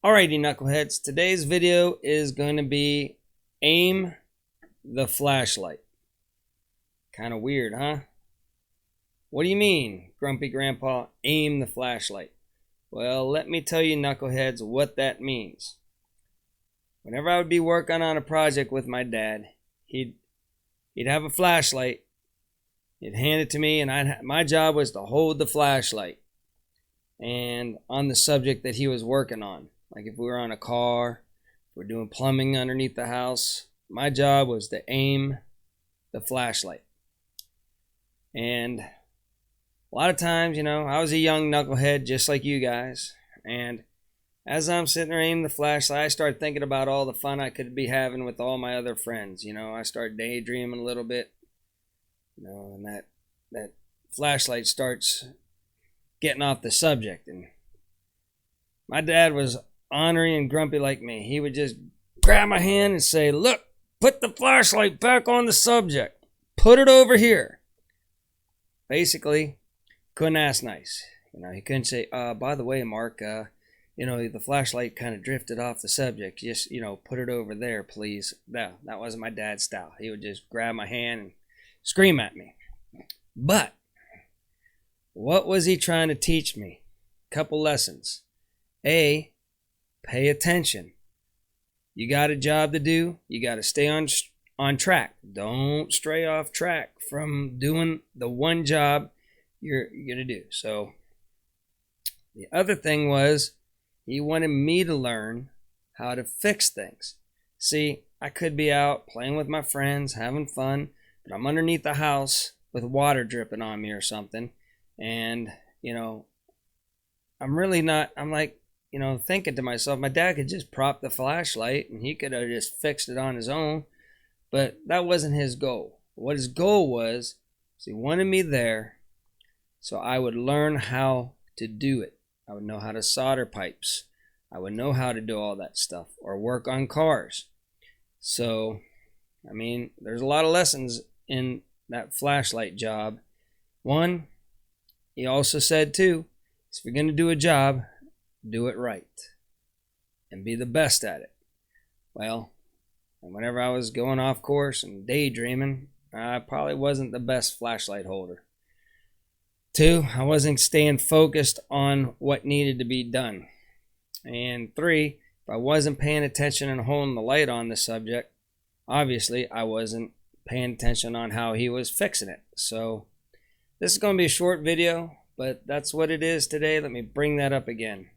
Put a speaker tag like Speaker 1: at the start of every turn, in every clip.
Speaker 1: Alrighty, knuckleheads, today's video is going to be aim the flashlight. Kind of weird, huh? What do you mean, Grumpy Grandpa, aim the flashlight? Well, let me tell you, knuckleheads, what that means. Whenever I would be working on a project with my dad, he'd have a flashlight. He'd hand it to me, and my job was to hold the flashlight and on the subject that he was working on. Like if we were on a car, we're doing plumbing underneath the house, my job was to aim the flashlight. And a lot of times, I was a young knucklehead just like you guys. And as I'm sitting there aiming the flashlight, I started thinking about all the fun I could be having with all my other friends. I started daydreaming a little bit. And that flashlight starts getting off the subject. And my dad was ornery and grumpy like me. He would just grab my hand and say, "Look, put the flashlight back on the subject. Put it over here." Basically, couldn't ask nice. He couldn't say, by the way, Mark, the flashlight kind of drifted off the subject. Just, put it over there, please. No, that wasn't my dad's style. He would just grab my hand and scream at me. But what was he trying to teach me? Couple lessons. A, pay attention. You got a job to do. You got to stay on track. Don't stray off track from doing the one job you're going to do. So the other thing was he wanted me to learn how to fix things. See, I could be out playing with my friends, having fun, but I'm underneath the house with water dripping on me or something. And, I'm really not, I'm like, thinking to myself, my dad could just prop the flashlight and he could have just fixed it on his own. But that wasn't his goal. What his goal was he wanted me there so I would learn how to do it. I would know how to solder pipes. I would know how to do all that stuff or work on cars. So, there's a lot of lessons in that flashlight job. One, he also said too, if you're going to do a job, do it right and be the best at it. Well, whenever I was going off course and daydreaming, I probably wasn't the best flashlight holder. Two, I wasn't staying focused on what needed to be done. And three, if I wasn't paying attention and holding the light on the subject, obviously I wasn't paying attention on how he was fixing it. So this is going to be a short video, but that's what it is today. Let me bring that up again.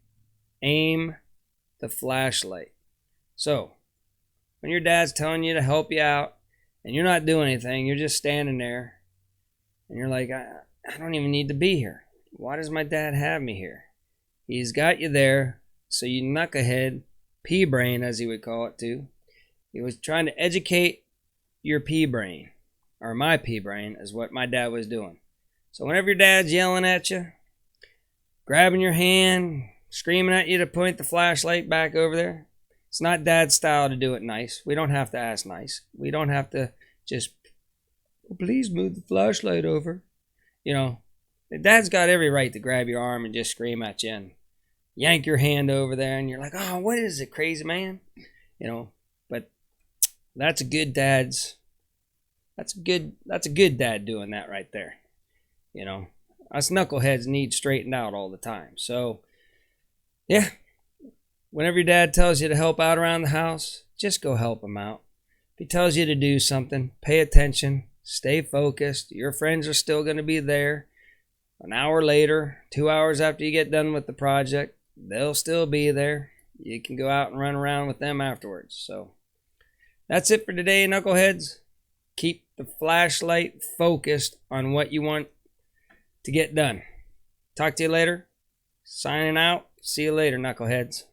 Speaker 1: Aim the flashlight. So when your dad's telling you to help you out and you're not doing anything, you're just standing there and you're like, I don't even need to be here. Why does my dad have me here? He's got you there so you knucklehead, pea brain as he would call it too. He was trying to educate your pea brain, or my pea brain is what my dad was doing. So whenever your dad's yelling at you, grabbing your hand, screaming at you to point the flashlight back over there, it's not dad's style to do it nice. We don't have to ask nice. We don't have to just, please move the flashlight over. Dad's got every right to grab your arm and just scream at you and yank your hand over there, and you're like, oh, what is it, crazy man? But that's a good dad's, that's a good dad doing that right there. Us knuckleheads need straightened out all the time. So, yeah, whenever your dad tells you to help out around the house, just go help him out. If he tells you to do something, pay attention, stay focused. Your friends are still going to be there. An hour later, 2 hours after you get done with the project, they'll still be there. You can go out and run around with them afterwards. So that's it for today, knuckleheads. Keep the flashlight focused on what you want to get done. Talk to you later. Signing out. See you later, knuckleheads.